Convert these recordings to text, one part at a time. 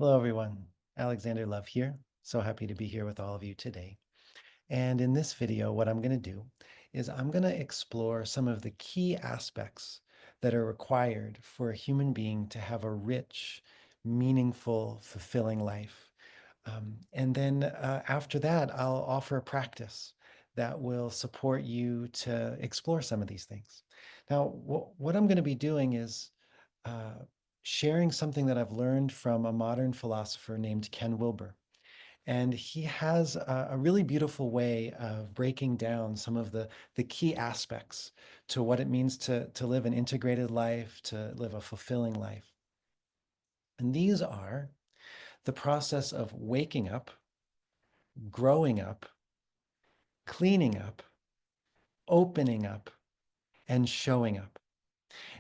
Hello, everyone. Alexander Love here. So happy to be here with all of you today. And in this video, what I'm going to do is I'm going to explore some of the key aspects that are required for a human being to have a rich, meaningful, fulfilling life. And then after that, I'll offer a practice that will support you to explore some of these things. Now, what I'm going to be doing is uh, sharing something that I've learned from a modern philosopher named Ken Wilber. And he has a really beautiful way of breaking down some of the key aspects to what it means to live an integrated life, to live a fulfilling life. And these are the process of waking up, growing up, cleaning up, opening up, and showing up.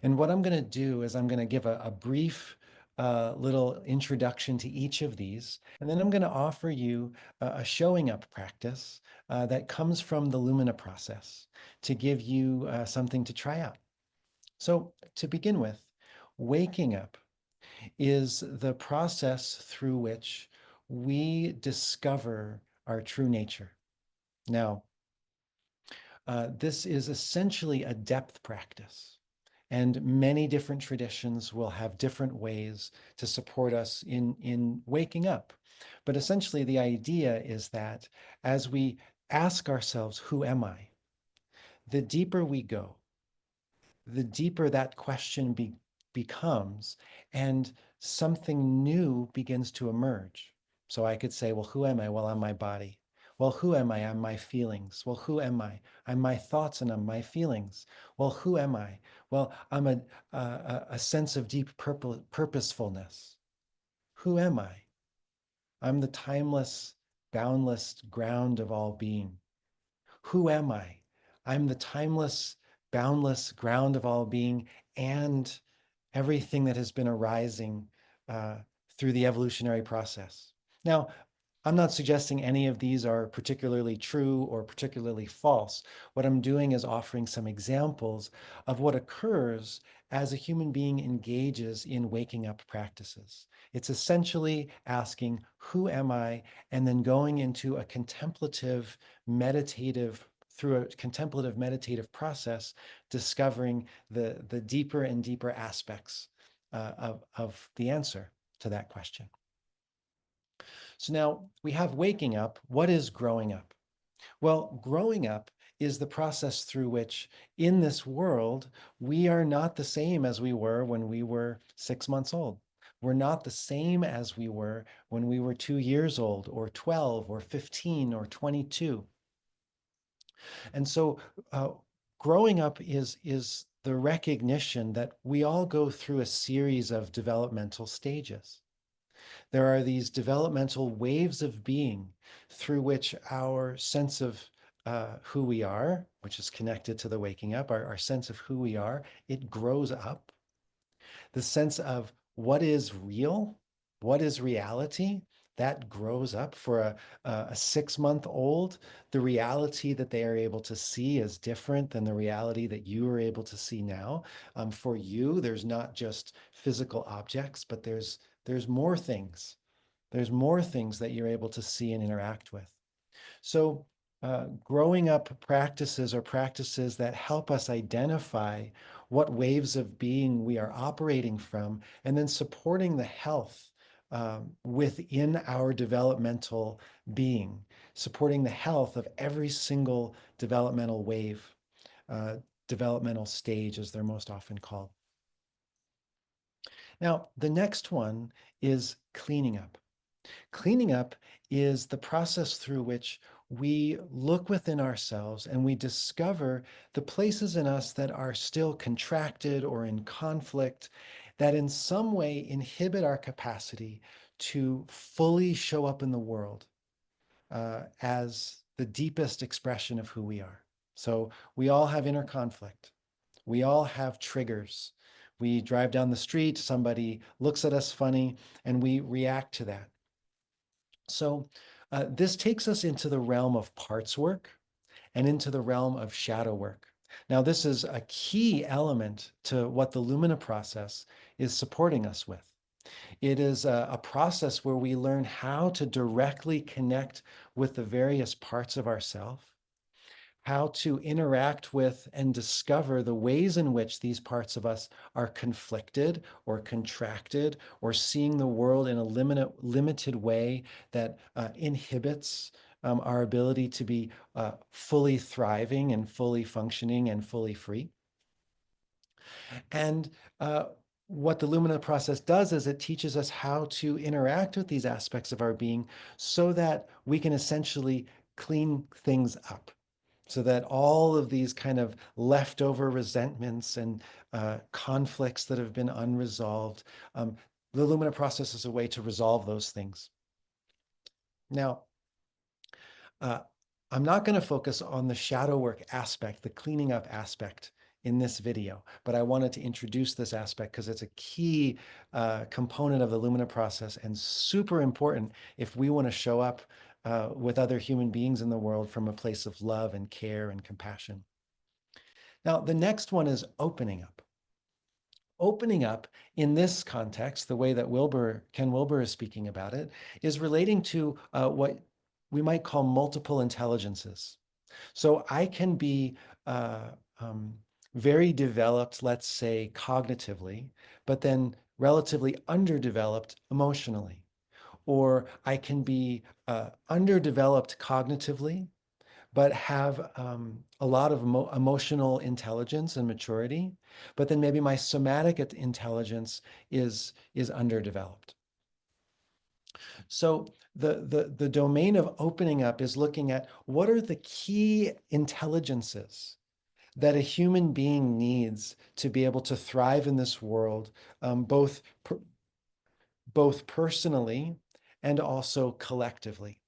And what I'm going to do is I'm going to give a brief little introduction to each of these. And then I'm going to offer you a showing up practice that comes from the Lumina process to give you something to try out. So to begin with, waking up is the process through which we discover our true nature. Now, this is essentially a depth practice. And many different traditions will have different ways to support us in waking up. But essentially, the idea is that as we ask ourselves, who am I? The deeper we go, the deeper that question becomes, and something new begins to emerge. So I could say, well, who am I? Well, I'm my body. Well, who am I? I'm my feelings. Well, who am I? I'm my thoughts and I'm my feelings. Well, who am I? Well, I'm a sense of deep purposefulness. Who am I? I'm the timeless, boundless ground of all being. Who am I? I'm the timeless, boundless ground of all being and everything that has been arising uh, through the evolutionary process. Now, I'm not suggesting any of these are particularly true or particularly false. What I'm doing is offering some examples of what occurs as a human being engages in waking up practices. It's essentially asking, who am I? And then going into a contemplative, meditative, through a contemplative meditative process, discovering the deeper and deeper aspects of the answer to that question. So now we have waking up. What is growing up? Well, growing up is the process through which in this world, we are not the same as we were when we were 6 months old. We're not the same as we were when we were 2 years old, or 12, or 15, or 22. And so uh, growing up is the recognition that we all go through a series of developmental stages. There are these developmental waves of being through which our sense of who we are, which is connected to the waking up, our sense of who we are, it grows up. The sense of what is real, what is reality, that grows up for a 6 month old. The reality that they are able to see is different than the reality that you are able to see now. For you, there's not just physical objects, but there's more things. There's more things that you're able to see and interact with. So, growing up practices are practices that help us identify what waves of being we are operating from, and then supporting the health within our developmental being, supporting the health of every single developmental wave, uh, developmental stage, as they're most often called. Now, the next one is cleaning up. Cleaning up is the process through which we look within ourselves and we discover the places in us that are still contracted or in conflict, that in some way inhibit our capacity to fully show up in the world as the deepest expression of who we are. So we all have inner conflict. We all have triggers. We drive down the street, somebody looks at us funny, and we react to that. So this takes us into the realm of parts work and into the realm of shadow work. Now, this is a key element to what the Lumina process is supporting us with. It is a process where we learn how to directly connect with the various parts of ourself, how to interact with and discover the ways in which these parts of us are conflicted or contracted or seeing the world in a limited way that inhibits our ability to be fully thriving and fully functioning and fully free. And what the Lumina process does is it teaches us how to interact with these aspects of our being so that we can essentially clean things up, so that all of these kind of leftover resentments and conflicts that have been unresolved, the Lumina process is a way to resolve those things. Now, uh, I'm not going to focus on the shadow work aspect, the cleaning up aspect in this video, but I wanted to introduce this aspect because it's a key component of the Lumina process and super important if we want to show up with other human beings in the world from a place of love and care and compassion. Now, the next one is opening up. Opening up in this context, the way that Ken Wilber is speaking about it, is relating to what we might call multiple intelligences. So I can be uh, um, very developed, let's say cognitively, but then relatively underdeveloped emotionally. Or I can be underdeveloped cognitively, but have a lot of emotional intelligence and maturity, but then maybe my somatic intelligence is underdeveloped. So the domain of opening up is looking at what are the key intelligences that a human being needs to be able to thrive in this world, both personally and also collectively.